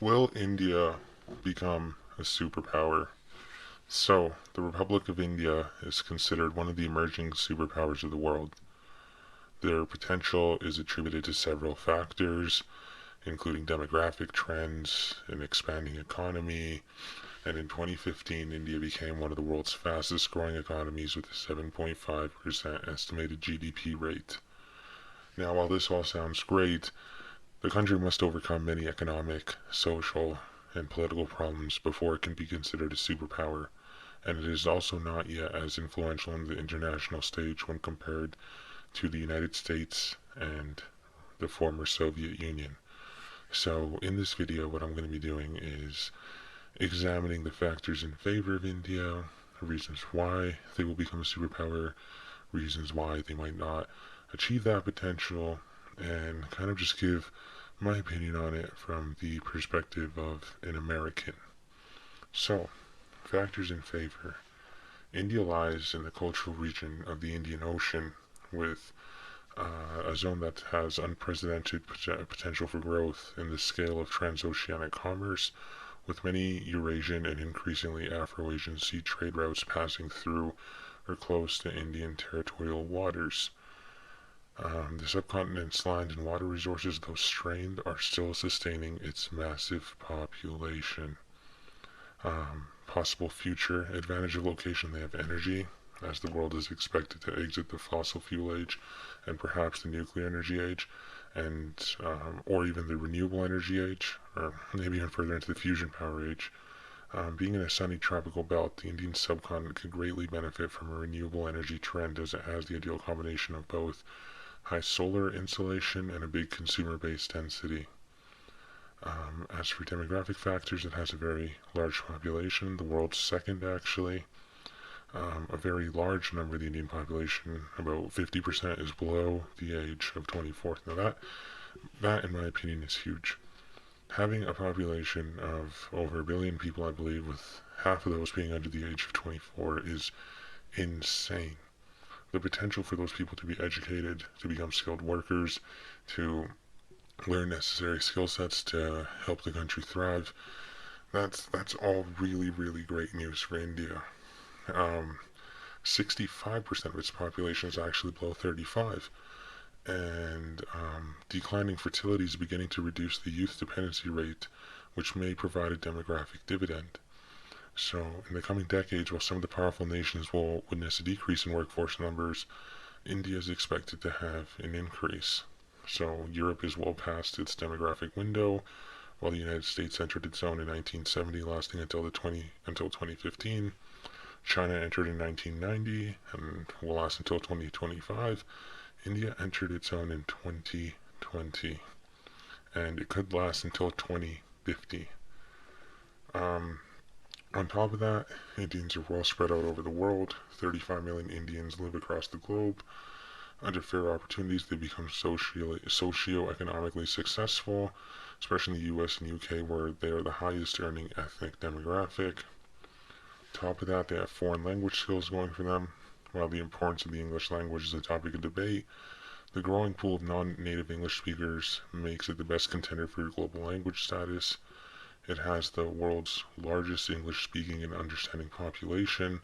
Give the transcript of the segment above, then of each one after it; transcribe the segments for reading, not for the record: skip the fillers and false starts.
Will India become a superpower? So, the Republic of India is considered one of the emerging superpowers of the world. Their potential is attributed to several factors, including demographic trends, an expanding economy, and in 2015, India became one of the world's fastest growing economies with a 7.5% estimated GDP rate. Now, while this all sounds great, the country must overcome many economic, social, and political problems before it can be considered a superpower, and it is also not yet as influential on the international stage when compared to the United States and the former Soviet Union. So, in this video, what I'm going to be doing is examining the factors in favor of India, reasons why they will become a superpower, reasons why they might not achieve that potential, and kind of just give my opinion on it from the perspective of an American. So, factors in favor. India lies in the cultural region of the Indian Ocean with a zone that has unprecedented potential for growth in the scale of transoceanic commerce, with many Eurasian and increasingly Afro-Asian sea trade routes passing through or close to Indian territorial waters. The subcontinent's land and water resources, though strained, are still sustaining its massive population. Possible future advantage of location: they have energy, as the world is expected to exit the fossil fuel age and perhaps the nuclear energy age, and or even the renewable energy age, or maybe even further into the fusion power age. Being in a sunny tropical belt, the Indian subcontinent could greatly benefit from a renewable energy trend as it has the ideal combination of both high solar insolation and a big consumer base density. As for demographic factors, it has a very large population, the world's second actually. A very large number of the Indian population, about 50%, is below the age of 24. Now that in my opinion is huge. Having a population of over a billion people, I believe, with half of those being under the age of 24 is insane. The potential for those people to be educated, to become skilled workers, to learn necessary skill sets to help the country thrive. That's all really, really great news for India. Um, 65% of its population is actually below 35, and declining fertility is beginning to reduce the youth dependency rate, which may provide a demographic dividend. So, in the coming decades, while some of the powerful nations will witness a decrease in workforce numbers, India is expected to have an increase. So Europe is well past its demographic window, while the United States entered its own in 1970, lasting until 2015. China entered in 1990 and will last until 2025. India entered its own in 2020, and it could last until 2050. Um, on top of that, Indians are well spread out over the world. 35 million Indians live across the globe. Under fair opportunities, they become socio-economically successful, especially in the US and UK, where they are the highest earning ethnic demographic. Top of that, they have foreign language skills going for them. While the importance of the English language is a topic of debate, the growing pool of non-native English speakers makes it the best contender for global language status. It has the world's largest English-speaking and understanding population,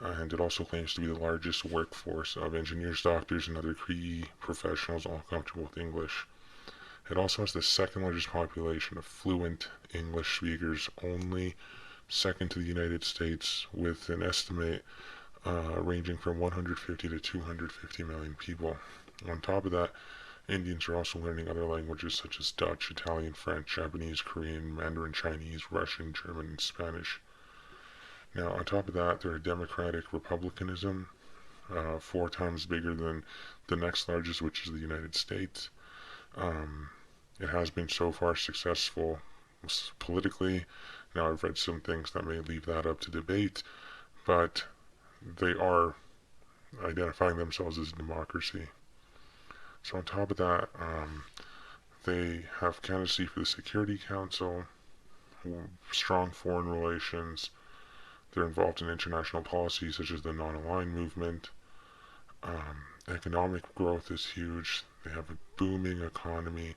and it also claims to be the largest workforce of engineers, doctors, and other key professionals all comfortable with English. It also has the second largest population of fluent English speakers, only second to the United States, with an estimate ranging from 150 to 250 million people. On top of that, Indians are also learning other languages such as Dutch, Italian, French, Japanese, Korean, Mandarin Chinese, Russian, German, and Spanish. Now, on top of that, they're a democratic republicanism, 4 times bigger than the next largest, which is the United States. Um, it has been so far successful politically. Now, I've read some things that may leave that up to debate, but they are identifying themselves as a democracy. So, on top of that, they have candidacy for the Security Council, strong foreign relations. They're involved in international policies such as the non-aligned movement. Economic growth is huge. They have a booming economy.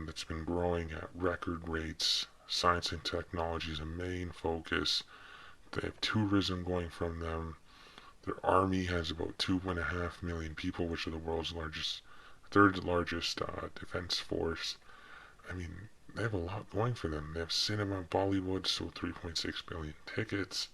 that's been growing at record rates. Science and technology is a main focus. They have tourism going from them. Their army has about 2.5 million people, which are the world's third largest defense force. I mean, they have a lot going for them. They have cinema, Bollywood, sold 3.6 billion tickets.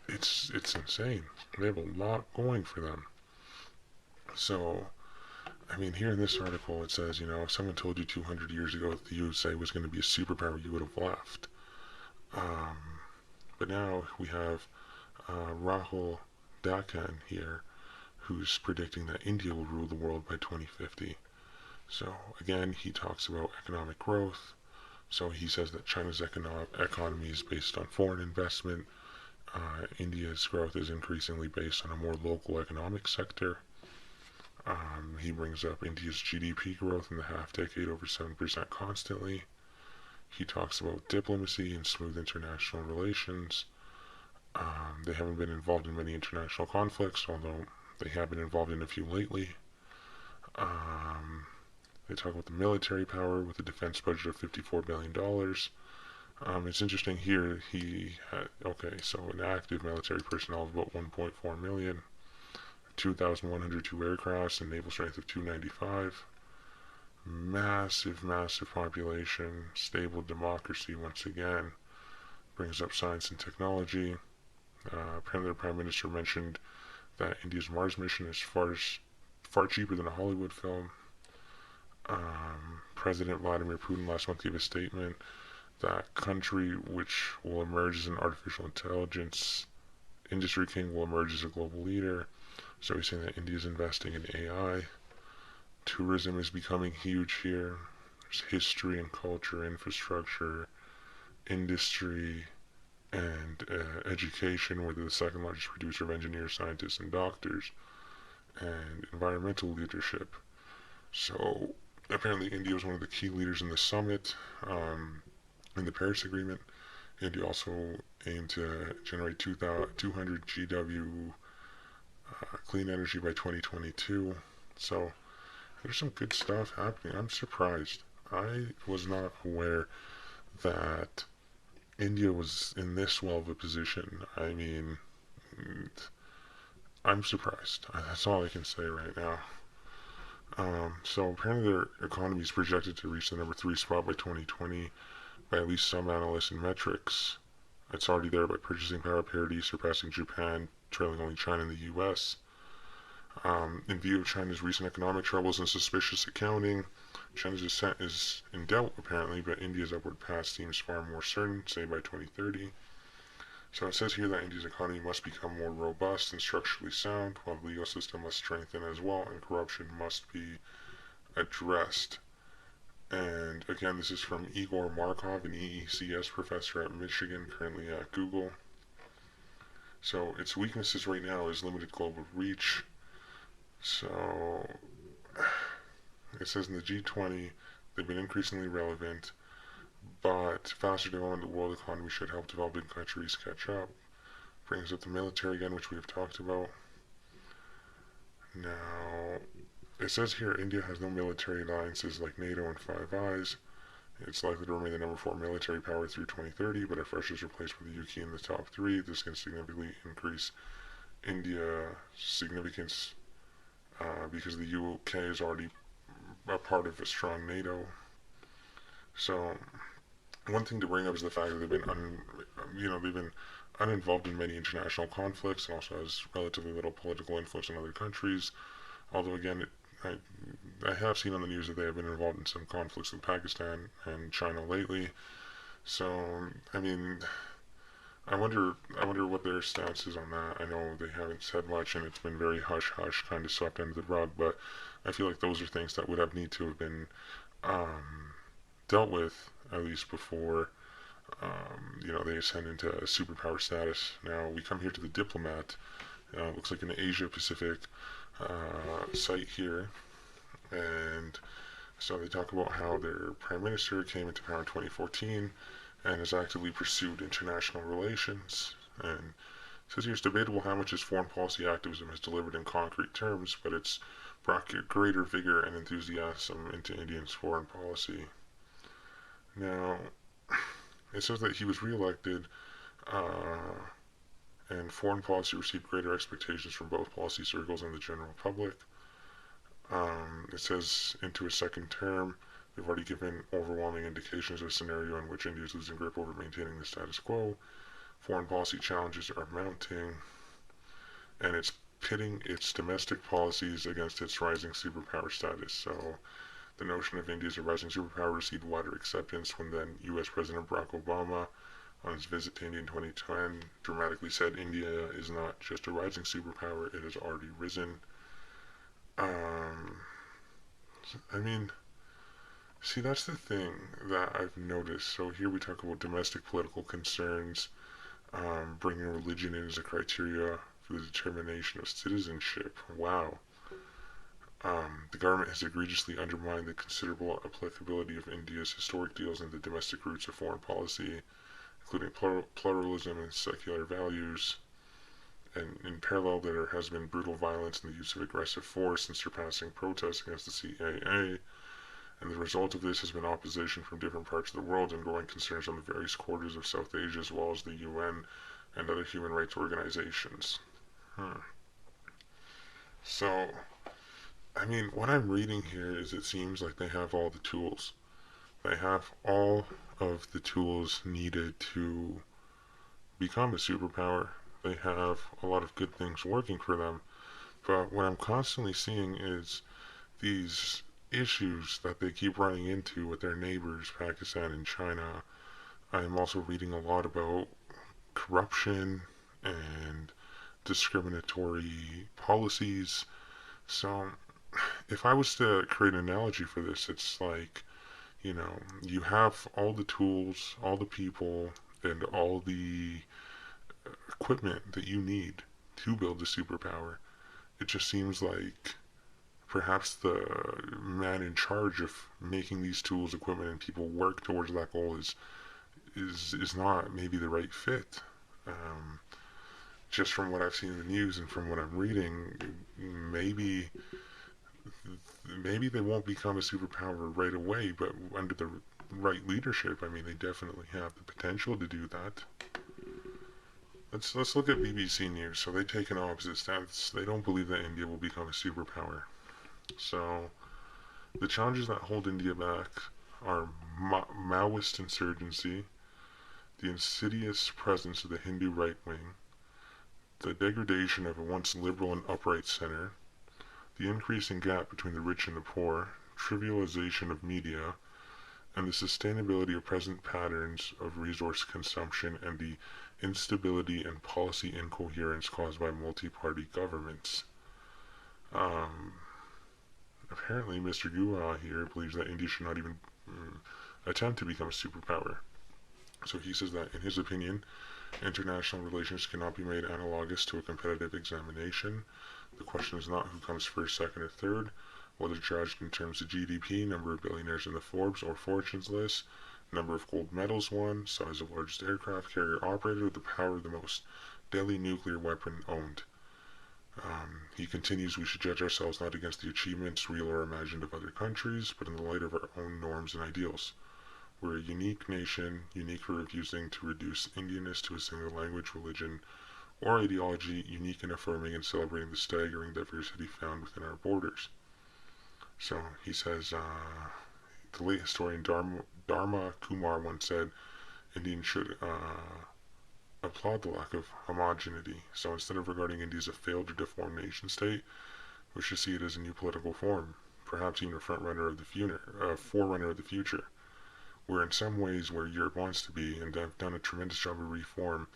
It's insane. They have a lot going for them. So, I mean, here in this article it says, if someone told you 200 years ago that the USA was going to be a superpower, you would have left. Um, but now we have Rahul Dakhan here, who's predicting that India will rule the world by 2050. So again, he talks about economic growth. So he says that China's economy is based on foreign investment. India's growth is increasingly based on a more local economic sector. He brings up India's GDP growth in the half decade over 7% constantly. He talks about diplomacy and smooth international relations. They haven't been involved in many international conflicts, although they have been involved in a few lately. They talk about the military power with a defense budget of $54 billion. It's interesting here, so an active military personnel of about 1.4 million, 2,102 aircrafts, and naval strength of 295. Massive, massive population, stable democracy once again. Brings up science and technology. Apparently the Prime Minister mentioned that India's Mars mission is far cheaper than a Hollywood film. President Vladimir Putin last month gave a statement that country which will emerge as an artificial intelligence industry king will emerge as a global leader. So he's saying that India is investing in AI. Tourism is becoming huge here. There's history and culture, infrastructure, industry, and education, where they're the second largest producer of engineers, scientists, and doctors, and environmental leadership. So apparently India was one of the key leaders in the summit, in the Paris Agreement. India also aimed to generate 200 GW clean energy by 2022. So there's some good stuff happening. I'm surprised. I was not aware that India was in this well of a position. I mean, I'm surprised. That's all I can say right now. So apparently their economy is projected to reach the number 3 spot by 2020 by at least some analysts and metrics. It's already there by purchasing power parity, surpassing Japan, trailing only China and the US. In view of China's recent economic troubles and suspicious accounting, China's descent is in doubt apparently, but India's upward path seems far more certain, say by 2030. So it says here that India's economy must become more robust and structurally sound, while the legal system must strengthen as well, and corruption must be addressed. And again, this is from Igor Markov, an EECS professor at Michigan, currently at Google. So its weaknesses right now is limited global reach. So it says in the G20, they've been increasingly relevant, but faster development of the world economy should help developing countries catch up. Brings up the military again, which we have talked about. Now, it says here India has no military alliances like NATO and Five Eyes. It's likely to remain the number 4 military power through 2030, but if Russia is replaced with the UK in the top 3, this can significantly increase India's significance because the UK is already a part of a strong NATO. So one thing to bring up is the fact that they've been uninvolved in many international conflicts and also has relatively little political influence in other countries. Although again, I have seen on the news that they have been involved in some conflicts with Pakistan and China lately. So I mean, I wonder what their stance is on that. I know they haven't said much, and it's been very hush hush, kind of swept under the rug. But I feel like those are things that would have need to have been dealt with at least before they ascend into superpower status. Now we come here to the diplomat. Looks like an Asia Pacific site here, and so they talk about how their prime minister came into power in 2014 and has actively pursued international relations. And it says here it's debatable how much his foreign policy activism has delivered in concrete terms, but it's brought greater vigor and enthusiasm into India's foreign policy. Now, it says that he was re-elected, and foreign policy received greater expectations from both policy circles and the general public. It says into his second term, they've already given overwhelming indications of a scenario in which India is losing grip over maintaining the status quo. Foreign policy challenges are mounting, and it's pitting its domestic policies against its rising superpower status. So the notion of India as a rising superpower received wider acceptance when then U.S. President Barack Obama, on his visit to India in 2010, dramatically said India is not just a rising superpower, it has already risen. I mean, see, that's the thing that I've noticed. So here we talk about domestic political concerns, bringing religion in as a criteria for the determination of citizenship. Wow. The government has egregiously undermined the considerable applicability of India's historic deals in the domestic roots of foreign policy, including pluralism and secular values. And in parallel, there has been brutal violence and the use of aggressive force and surpassing protests against the CAA. And the result of this has been opposition from different parts of the world and growing concerns on the various quarters of South Asia, as well as the UN and other human rights organizations. So, I mean, what I'm reading here is it seems like they have all the tools. They have all of the tools needed to become a superpower. They have a lot of good things working for them. But what I'm constantly seeing is these issues that they keep running into with their neighbors, Pakistan and China. I'm also reading a lot about corruption and discriminatory policies. So, if I was to create an analogy for this, it's like, you have all the tools, all the people, and all the equipment that you need to build a superpower. It just seems like perhaps the man in charge of making these tools, equipment, and people work towards that goal is not maybe the right fit. Just from what I've seen in the news and from what I'm reading, maybe they won't become a superpower right away, but under the right leadership, I mean, they definitely have the potential to do that. Let's look at BBC News. So they take an opposite stance. They don't believe that India will become a superpower. So the challenges that hold India back are Maoist insurgency, the insidious presence of the Hindu right wing, the degradation of a once liberal and upright center, the increasing gap between the rich and the poor, trivialization of media, and the sustainability of present patterns of resource consumption, and the instability and policy incoherence caused by multi-party governments. Apparently, Mr. Guha here believes that India should not even attempt to become a superpower. So he says that, in his opinion, international relations cannot be made analogous to a competitive examination. The question is not who comes first, second, or third, whether judged in terms of GDP, number of billionaires in the Forbes or Fortune's list, number of gold medals won, size of largest aircraft carrier operated, or the power of the most deadly nuclear weapon owned. He continues, we should judge ourselves not against the achievements, real or imagined, of other countries, but in the light of our own norms and ideals. We're a unique nation, unique for refusing to reduce Indianness to a single language, religion, or ideology, unique in affirming and celebrating the staggering diversity found within our borders. So he says, the late historian Dharma Kumar once said, Indians should applaud the lack of homogeneity. So instead of regarding India as a failed or deformed nation state, we should see it as a new political form, perhaps even a forerunner of the future. We're in some ways where Europe wants to be, and have done a tremendous job of reform,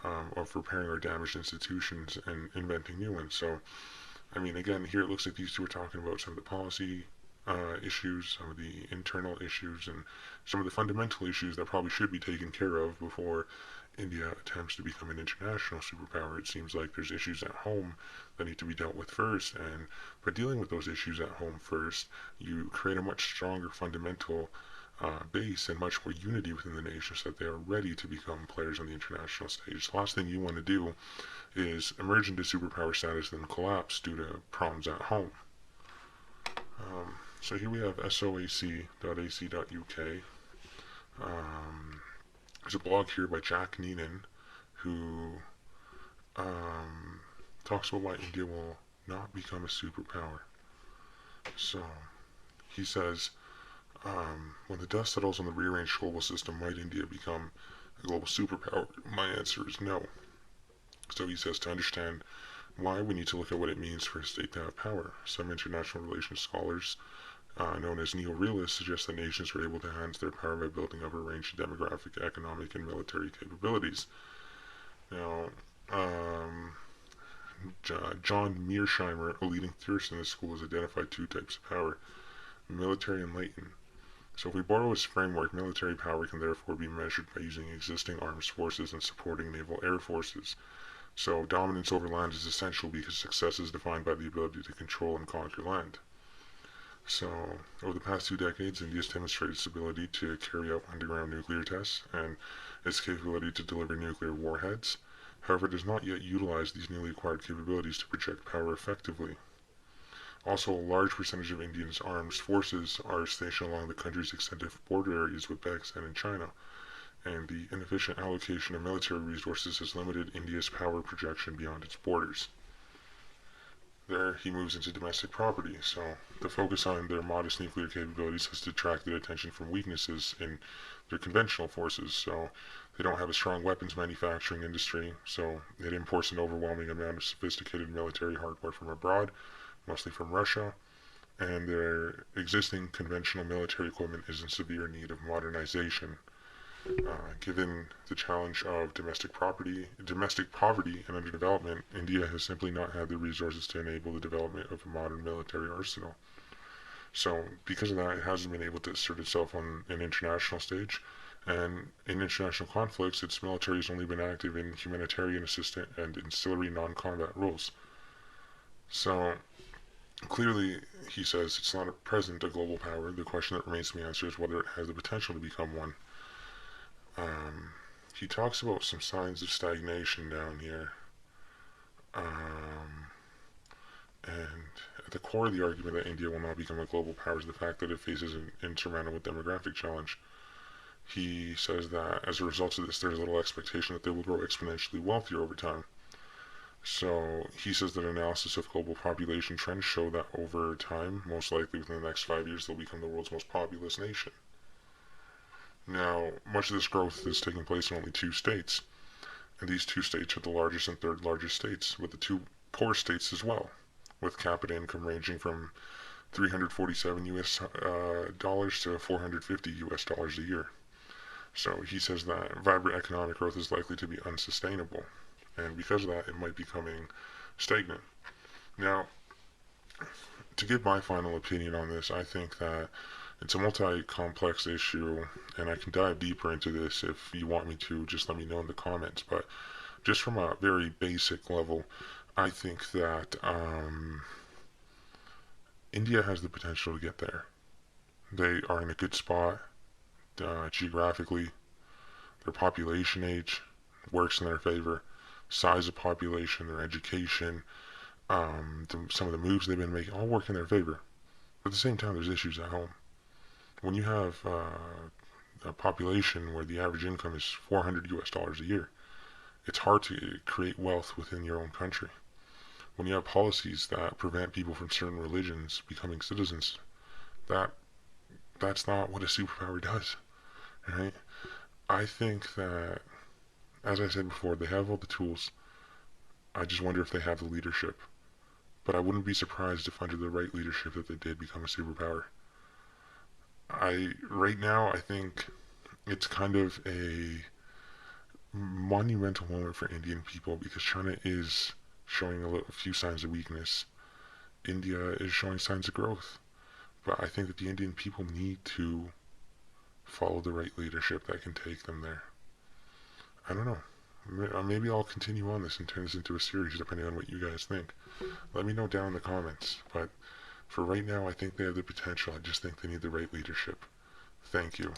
of repairing our damaged institutions and inventing new ones. So, I mean, again, here it looks like these two are talking about some of the policy issues, some of the internal issues, and some of the fundamental issues that probably should be taken care of before India attempts to become an international superpower. It seems like there's issues at home that need to be dealt with first, and by dealing with those issues at home first, you create a much stronger fundamental base and much more unity within the nation so that they are ready to become players on the international stage. The last thing you want to do is emerge into superpower status and then collapse due to problems at home. So here we have soac.ac.uk. There's a blog here by Jack Neenan who talks about why India will not become a superpower. So he says, when the dust settles on the rearranged global system, might India become a global superpower? My answer is no. So he says to understand why, we need to look at what it means for a state to have power. Some international relations scholars, known as neo-realists, suggest that nations are able to enhance their power by building up a range of demographic, economic, and military capabilities. Now, John Mearsheimer, a leading theorist in this school, has identified two types of power: military and latent. So if we borrow his framework, military power can therefore be measured by using existing armed forces and supporting naval air forces. So dominance over land is essential because success is defined by the ability to control and conquer land. So over the past 2 decades, India has demonstrated its ability to carry out underground nuclear tests and its capability to deliver nuclear warheads. However, it does not yet utilize these newly acquired capabilities to project power effectively. Also, a large percentage of India's armed forces are stationed along the country's extensive border areas with Pakistan and China, and the inefficient allocation of military resources has limited India's power projection beyond its borders. There, he moves into domestic property. So the focus on their modest nuclear capabilities has detracted attention from weaknesses in their conventional forces. So they don't have a strong weapons manufacturing industry, so it imports an overwhelming amount of sophisticated military hardware from abroad, mostly from Russia, and their existing conventional military equipment is in severe need of modernization. Given the challenge of domestic poverty, and underdevelopment, India has simply not had the resources to enable the development of a modern military arsenal. So, because of that, it hasn't been able to assert itself on an international stage, and in international conflicts, its military has only been active in humanitarian assistance and ancillary non-combat roles. So, clearly, he says it's not at present a global power. The question that remains to be answered is whether it has the potential to become one. He talks about some signs of stagnation down here. And at the core of the argument that India will not become a global power is the fact that it faces an insurmountable demographic challenge. He says that as a result of this, there's little expectation that they will grow exponentially wealthier over time. So he says that analysis of global population trends show that over time, most likely within the next 5 years, they'll become the world's most populous nation. Now, much of this growth is taking place in only 2 states, and these 2 states are the largest and third largest states, with the 2 poor states as well, with capita income ranging from $347 US to $450 US a year. So he says that vibrant economic growth is likely to be unsustainable, and because of that, it might be becoming stagnant. Now, to give my final opinion on this, I think that it's a multi-complex issue, and I can dive deeper into this if you want me to. Just let me know in the comments. But just from a very basic level, I think that India has the potential to get there. They are in a good spot geographically. Their population age works in their favor. Size of population, their education, some of the moves they've been making all work in their favor. But at the same time, there's issues at home. When you have a population where the average income is $400 US a year, it's hard to create wealth within your own country. When you have policies that prevent people from certain religions becoming citizens, that's not what a superpower does, right? I think that, as I said before, they have all the tools. I just wonder if they have the leadership. But I wouldn't be surprised if under the right leadership that they did become a superpower. Right now, I think it's kind of a monumental moment for Indian people because China is showing a few signs of weakness. India is showing signs of growth. But I think that the Indian people need to follow the right leadership that can take them there. I don't know. Maybe I'll continue on this and turn this into a series depending on what you guys think. Let me know down in the comments. But for right now, I think they have the potential. I just think they need the right leadership. Thank you.